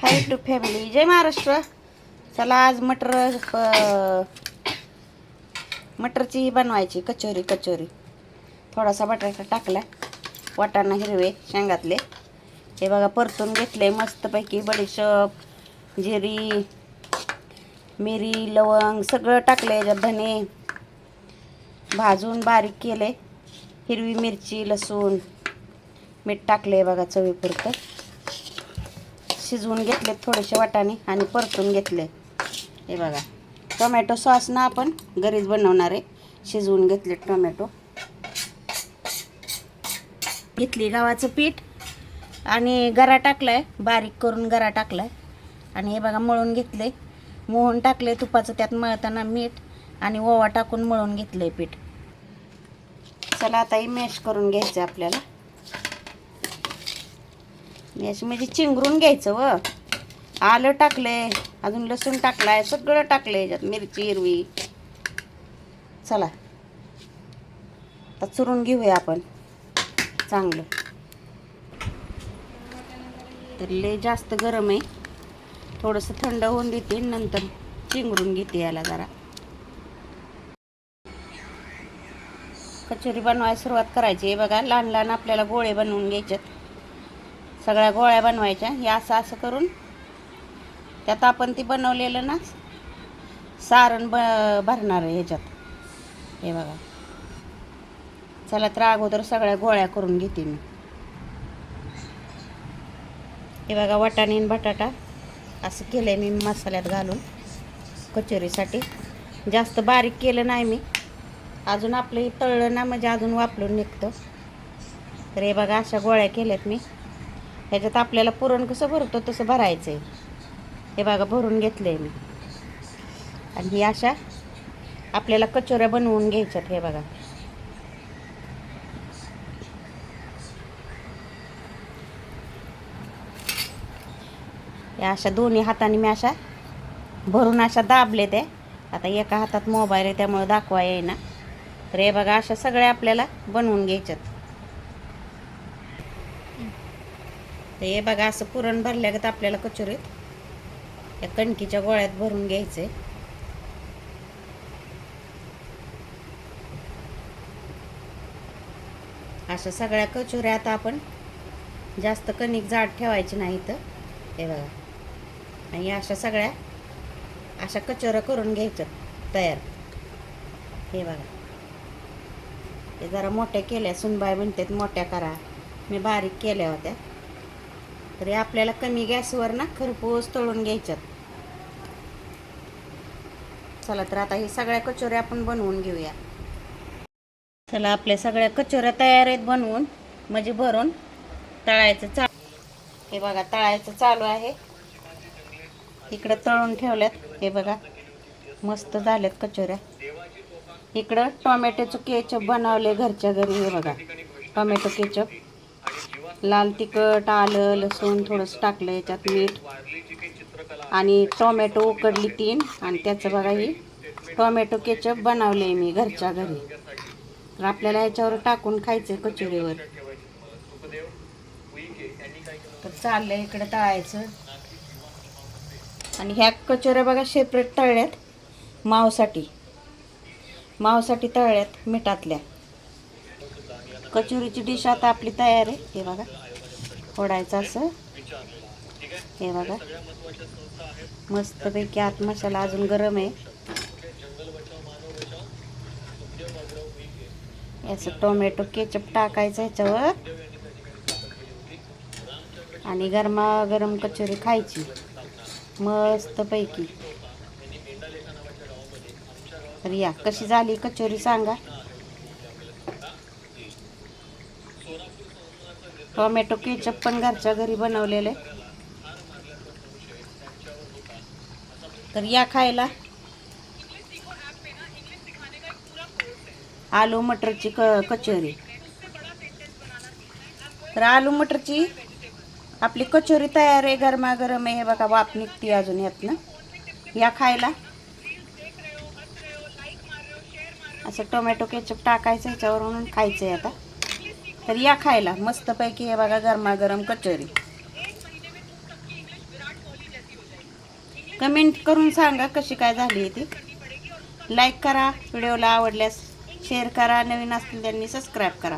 High to family, जय महाराष्ट्र. चला आज मटरची बनवायची कचोरी. थोडासा बटाटा टाकला, वाटाणा हिरवे शेंगातले. हे बघा परतून घेतले मस्तपैकी. बडीशेप, जिरी, मिरी, लवंग सगळं टाकले. याच्यात धने भाजून बारीक केले. हिरवी मिरची, लसूण, मीठ टाकले. बघा चवीपुरतं. शिजवून घेतले थोडेसे वाटाणे आणि परतून घेतले. हे बघा टोमॅटो सॉस ना आपण घरीच बनवणार आहे. शिजवून घेतले टोमॅटो. घेतली गव्हाचं पीठ आणि गरा टाकलाय, बारीक करून गरा टाकलाय. आणि हे बघा मळून घेतले, मोहन टाकले तुपाचं. त्यात मळताना मीठ आणि ओवा टाकून मळून घेतले पीठ. चला आता ही मॅश करून घ्यायचं आपल्याला. मॅश म्हणजे चिंगरून घ्यायचं. व आलं टाकले, अजून लसूण टाकलाय, सगळं टाकले याच्यात, मिरची हिरवी. चला आता चुरून घेऊया आपण चांगलं. तर लय जास्त गरम आहे, थोडंसं थंड होऊन देते, नंतर चिंगरून घेते याला जरा. कचोरी बनवायला सुरुवात करायची. हे बघा लहान लहान आपल्याला गोळे बनवून घ्यायच्यात. सगळ्या गोळ्या बनवायच्या. हे असं करून त्यात आपण ती बनवलेलं ना सारण भरणार आहे ह्याच्यात. हे बघा. चला तर अगोदर सगळ्या गोळ्या करून घेते मी. हे बघा वाटाणे आणि बटाटा असं केलं आहे मी मसाल्यात घालून कचोरीसाठी. जास्त बारीक केलं नाही मी, अजून आपलं हे तळलं ना म्हणजे अजून वापरून निघतं. तर हे बघा अशा गोळ्या केल्यात मी. ह्याच्यात आपल्याला पुरण कसं भरतो तसं भरायचं आहे. हे बघा भरून घेतलं आहे मी. आणि ही अशा आपल्याला कचोऱ्या बनवून घ्यायच्यात. हे बघा या अशा दोन्ही हाताने मी अशा भरून अशा दाबले ते. आता एका हातात मोबाईल आहे त्यामुळे दाखवा येईना. तर हे बघा अशा सगळ्या आपल्याला बनवून घ्यायच्यात. तर हे बघा असं पुरण भरल्यागत आपल्याला कचोरीत या कणकीच्या गोळ्यात भरून घ्यायचे. अशा सगळ्या कचोऱ्या आता आपण जास्त कणिक जाड ठेवायची नाही तर. हे बघा आणि अशा सगळ्या अशा कचोऱ्या करून घ्यायच्यात तयार. हे बघा हे जरा मोठ्या केल्या, सुनबाई म्हणतात मोठ्या करा, मी बारीक केल्या होत्या. तरी आपल्याला कमी गॅसवर ना खरपूस तळून घ्यायच्यात. चला तर आता हे सगळ्या कचोऱ्या आपण बनवून घेऊया. चला आपल्या सगळ्या कचोऱ्या तयार आहेत बनवून, म्हणजे भरून तळायचं हे बघा तळायचं चालू आहे. इकडं तळून ठेवल्यात. हे बघा मस्त झाल्यात कचोऱ्या. इकडं टोमॅटोचं केचप बनवले घरच्या घरी. हे बघा टोमॅटो केचप, लाल तिखट, आलं, लसूण थोडंसं टाकलं, याच्यात मीठ आणि टोमॅटो उकडली 3. आणि त्याचं बघा ही टोमॅटो केचप बनवले मी घरच्या घरी. तर आपल्याला ह्याच्यावर टाकून खायचं कचोरीवर. तर चाललं इकडं तळायचं. आणि ह्या कचोऱ्या बघा सेपरेट तळल्यात मावसाठी तळल्यात मिठातल्या. कचोरीची डिश आता आपली तयार आहे. हे बघा फोडायचं असं. हे बघा मस्तपैकी आत मसाला अजून गरम आहे. याचं टोमॅटो केचप टाकायचं ह्याच्यावर आणि गरमागरम कचोरी खायची मस्तपैकी. तर या कशी झाली कचोरी सांगा. टोमॅटो केचप पण घरच्या घरी बनवलेले. तर या खायला. आलू मटरची कचोरी. तर आलू मटरची आपली कचोरी तयार आहे, गरमागरम आहे. हे बघा वाफ निघते अजून यातनं. या खायला. असं टोमॅटो केचप टाकायचं ह्याच्यावरून खायचं आहे आता. तर या खायला मस्तपैकी. हे बघा गरमागरम कचोरी. कमेंट करून सांगा कशी काय झाली ती. लाईक करा, व्हिडिओला आवडल्यास शेअर करा, नवीन असतील त्यांनी सबस्क्राईब करा.